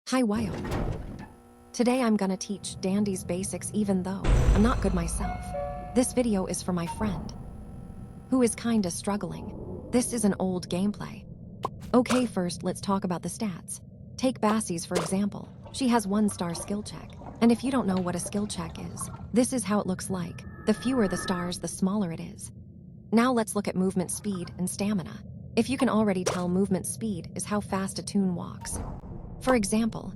Hi, Wyo. Today I'm gonna teach Dandy's basics even though I'm not good myself. This video is for my friend, who is kinda struggling. This is an old gameplay. Okay, first let's talk about the stats. Take Bassie's for example. She has 1-star skill check. And if you don't know what a skill check is, this is how it looks like. The fewer the stars, the smaller it is. Now let's look at movement speed and stamina. If you can already tell, movement speed is how fast a toon walks. For example,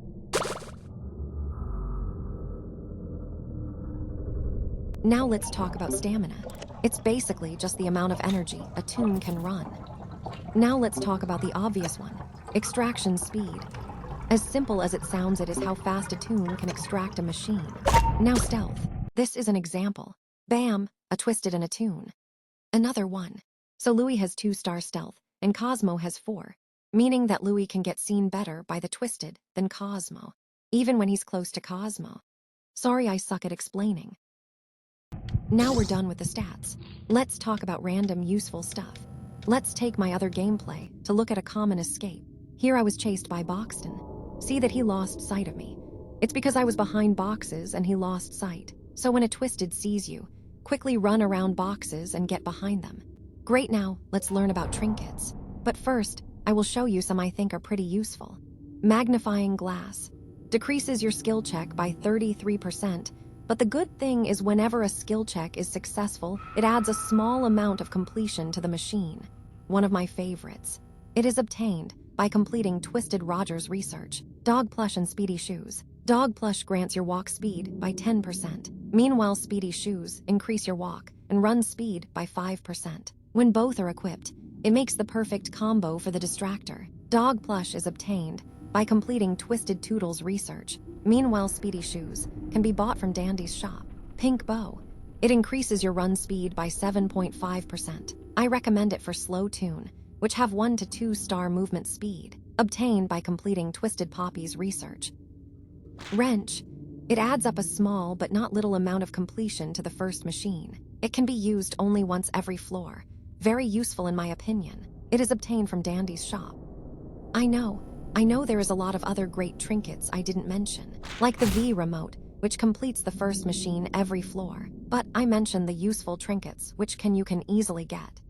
now let's talk about stamina. It's basically just the amount of energy a toon can run. Now let's talk about the obvious one, extraction speed. As simple as it sounds, it is how fast a toon can extract a machine. Now stealth. This is an example. Bam, a twisted and a toon. Another one. So Louis has 2-star stealth, and Cosmo has 4, meaning that Louis can get seen better by the twisted than Cosmo, even when he's close to Cosmo. Sorry, I suck at explaining. Now we're done with the stats. Let's talk about random useful stuff. Let's take my other gameplay to look at a common escape. Here I was chased by Boxton. See that he lost sight of me. It's because I was behind boxes and he lost sight. So when a twisted sees you, quickly run around boxes and get behind them. Great, now let's learn about trinkets. But first, I will show you some I think are pretty useful. Magnifying glass. Decreases your skill check by 33%, but the good thing is whenever a skill check is successful, it adds a small amount of completion to the machine. One of my favorites. It is obtained by completing Twisted Rogers research. Dog plush and Speedy shoes. Dog plush grants your walk speed by 10%. Meanwhile, Speedy shoes increase your walk and run speed by 5%. When both are equipped, it makes the perfect combo for the distractor. Dog plush is obtained by completing Twisted Toodles research. Meanwhile, Speedy shoes can be bought from Dandy's shop. Pink bow. It increases your run speed by 7.5%. I recommend it for slow toon, which have 1 to 2-star movement speed, obtained by completing Twisted Poppy's research. Wrench. It adds up a small but not little amount of completion to the first machine. It can be used only once every floor. Very useful in my opinion. It is obtained from Dandy's shop. I know there is a lot of other great trinkets I didn't mention, like the V remote, which completes the first machine every floor. But I mentioned the useful trinkets, which you can easily get.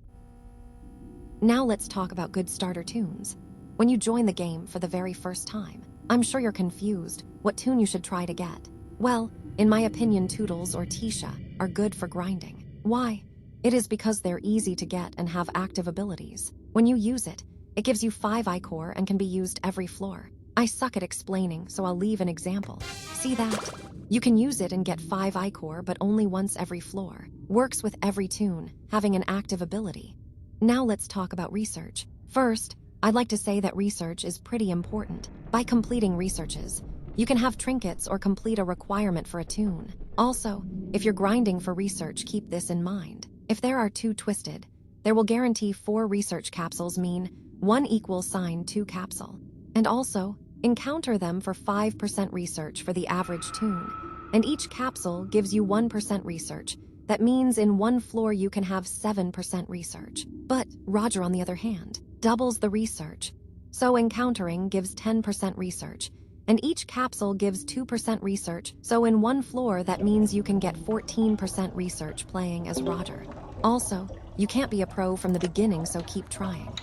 Now let's talk about good starter toons. When you join the game for the very first time, I'm sure you're confused what toon you should try to get. Well, in my opinion, Toodles or Tisha are good for grinding. Why? It is because they're easy to get and have active abilities. When you use it, it gives you 5 iCore and can be used every floor. I suck at explaining, so I'll leave an example. See that? You can use it and get 5 iCore, but only once every floor. Works with every toon, having an active ability. Now let's talk about research. First, I'd like to say that research is pretty important. By completing researches, you can have trinkets or complete a requirement for a toon. Also, if you're grinding for research, keep this in mind. If there are 2 twisted, there will guarantee 4 research capsules, mean 1 equals sign 2 capsule. And also, encounter them for 5% research for the average toon. And each capsule gives you 1% research. That means in 1 floor you can have 7% research. But Roger, on the other hand, doubles the research. So encountering gives 10% research. And each capsule gives 2% research, so in 1 floor that means you can get 14% research playing as Roger. Also, you can't be a pro from the beginning, so keep trying.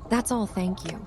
That's all, thank you.